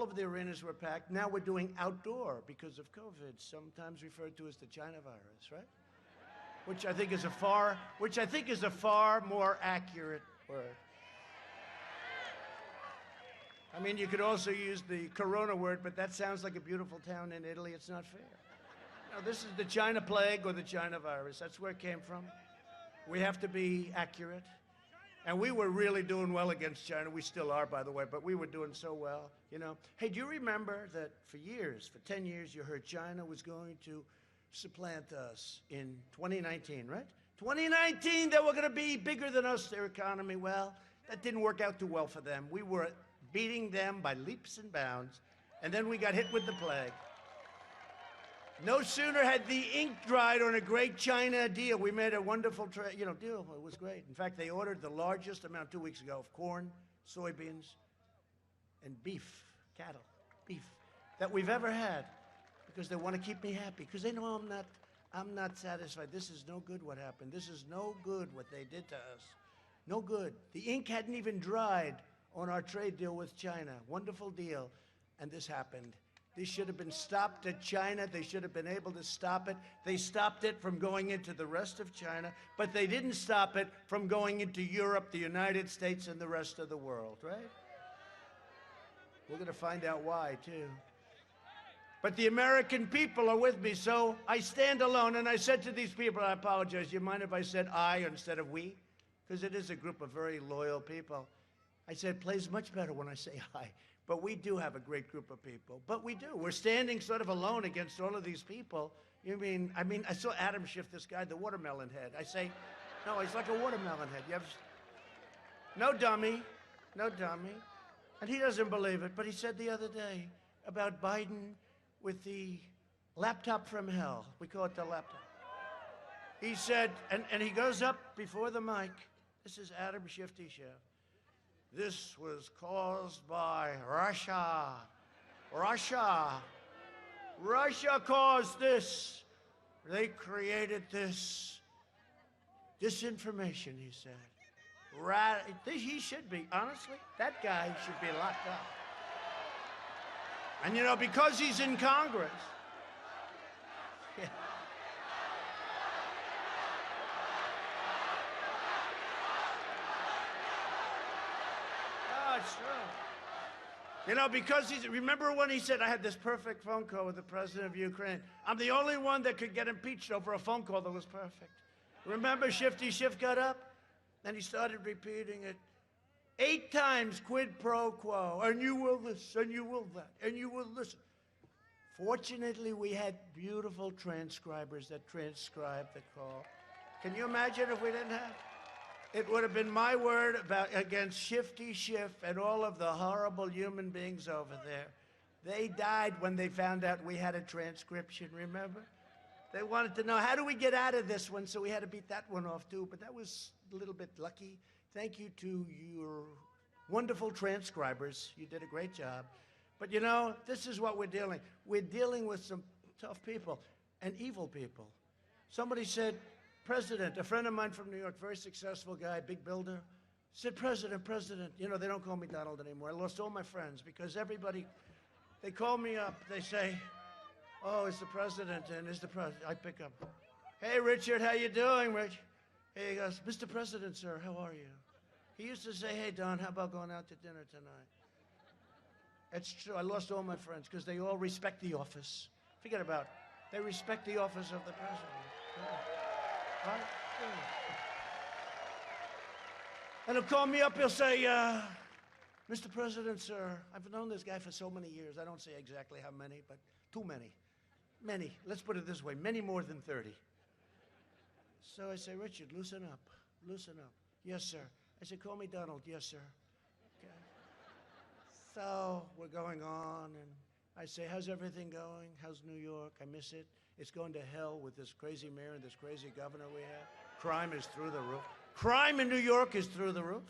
All of the arenas were packed. Now we're doing outdoor because of COVID, sometimes referred to as the China virus, right? Which I think is a far more accurate word. I mean, you could also use the Corona word, but that sounds like a beautiful town in Italy. It's not fair. No, this is the China plague or the China virus. That's where it came from. We have to be accurate. And we were really doing well against China. We still are, by the way, but we were doing so well, you know. Hey, do you remember that for 10 years, you heard China was going to supplant us in 2019, right? 2019, they were going to be bigger than us, their economy. Well, that didn't work out too well for them. We were beating them by leaps and bounds, and then we got hit with the plague. No sooner had the ink dried on a great China deal. We made a wonderful deal. It was great. In fact, they ordered the largest amount 2 weeks ago of corn, soybeans, and beef, cattle, beef, that we've ever had, because they want to keep me happy, because they know I'm not satisfied. This is no good what happened. This is no good what they did to us. No good. The ink hadn't even dried on our trade deal with China. Wonderful deal. And this happened. This should have been stopped at China. They should have been able to stop it. They stopped it from going into the rest of China, but they didn't stop it from going into Europe, the United States, and the rest of the world, right? We're going to find out why, too. But the American people are with me, so I stand alone. And I said to these people, I apologize, do you mind if I said I instead of we? Because it is a group of very loyal people. I said, it plays much better when I say I. But we do have a great group of people. But we do. We're standing sort of alone against all of these people. I saw Adam Schiff, this guy, the watermelon head. I say, no, he's like a watermelon head. No dummy. No dummy. And he doesn't believe it. But he said the other day about Biden with the laptop from hell. We call it the laptop. He said, and he goes up before the mic. This is Adam Shifty Schiff. This was caused by Russia. Russia caused this. They created this disinformation, he said. He should be, honestly, that guy should be locked up. And because he's in Congress. Yeah. It's true. Because remember when he said, I had this perfect phone call with the president of Ukraine. I'm the only one that could get impeached over a phone call that was perfect. Remember Shifty Schiff got up and he started repeating it 8 times, quid pro quo, and you will this, and you will that, and you will listen. Fortunately, we had beautiful transcribers that transcribed the call. Can you imagine if we didn't have? It would have been my word against Shifty Schiff and all of the horrible human beings over there. They died when they found out we had a transcription, remember? They wanted to know, how do we get out of this one? So we had to beat that one off, too. But that was a little bit lucky. Thank you to your wonderful transcribers. You did a great job. But, this is what we're dealing. We're dealing with some tough people and evil people. Somebody said, President, a friend of mine from New York, very successful guy, big builder, said, President. They don't call me Donald anymore. I lost all my friends because everybody, they call me up. They say, oh, it's the president, and it's the president. I pick up. Hey, Richard, how you doing, Rich? Hey, he goes, Mr. President, sir, how are you? He used to say, hey, Don, how about going out to dinner tonight? It's true. I lost all my friends because they all respect the office. Forget about it. They respect the office of the president. Yeah. Right? Yeah. And he'll call me up, he'll say, Mr. President, sir, I've known this guy for so many years. I don't say exactly how many, but too many. Many. Let's put it this way, many more than 30. So I say, Richard, loosen up. Loosen up. Yes, sir. I say, call me Donald. Yes, sir. Okay. So we're going on, and I say, how's everything going? How's New York? I miss it. It's going to hell with this crazy mayor and this crazy governor we have. Crime is through the roof. Crime in New York is through the roof.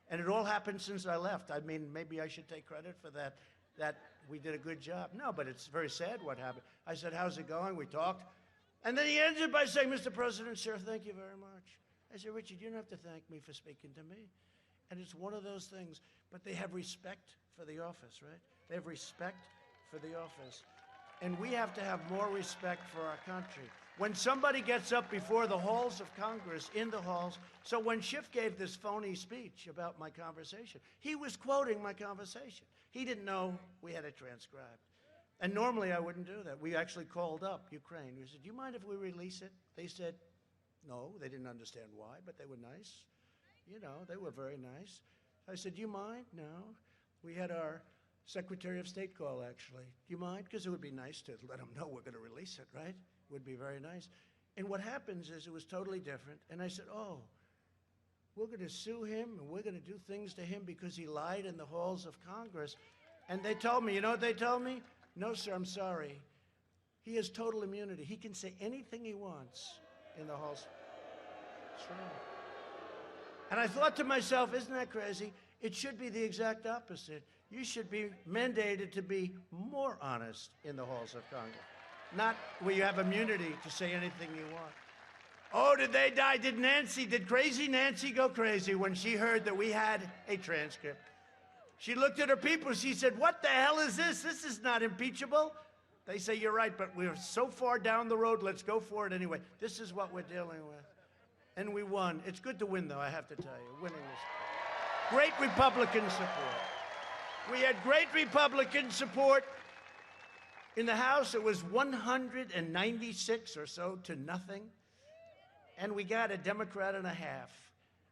And it all happened since I left. I mean, maybe I should take credit for that we did a good job. No, but it's very sad what happened. I said, how's it going? We talked. And then he ended by saying, Mr. President, sir, thank you very much. I said, Richard, you don't have to thank me for speaking to me. And it's one of those things. But they have respect for the office, right? They have respect for the office. And we have to have more respect for our country. When somebody gets up before the halls of Congress, in the halls, so when Schiff gave this phony speech about my conversation, he was quoting my conversation. He didn't know we had it transcribed. And normally I wouldn't do that. We actually called up Ukraine. We said, do you mind if we release it? They said, no. They didn't understand why, but they were nice. You know, they were very nice. I said, do you mind? No. We had our Secretary of State call, actually. Do you mind? Because it would be nice to let them know we're going to release it, right? It would be very nice. And what happens is it was totally different. And I said, oh, we're going to sue him and we're going to do things to him because he lied in the halls of Congress. And they told me, you know what they told me? No, sir, I'm sorry. He has total immunity. He can say anything he wants in the halls. That's right. And I thought to myself, isn't that crazy? It should be the exact opposite. You should be mandated to be more honest in the halls of Congress, not where you have immunity to say anything you want. Oh, did they die? Did crazy Nancy go crazy when she heard that we had a transcript? She looked at her people, she said, what the hell is this? This is not impeachable. They say, you're right, but we're so far down the road, let's go for it anyway. This is what we're dealing with. And we won. It's good to win, though, I have to tell you. Winning is great Republican support. We had great Republican support. In the House, it was 196 or so to nothing. And we got a Democrat and a half.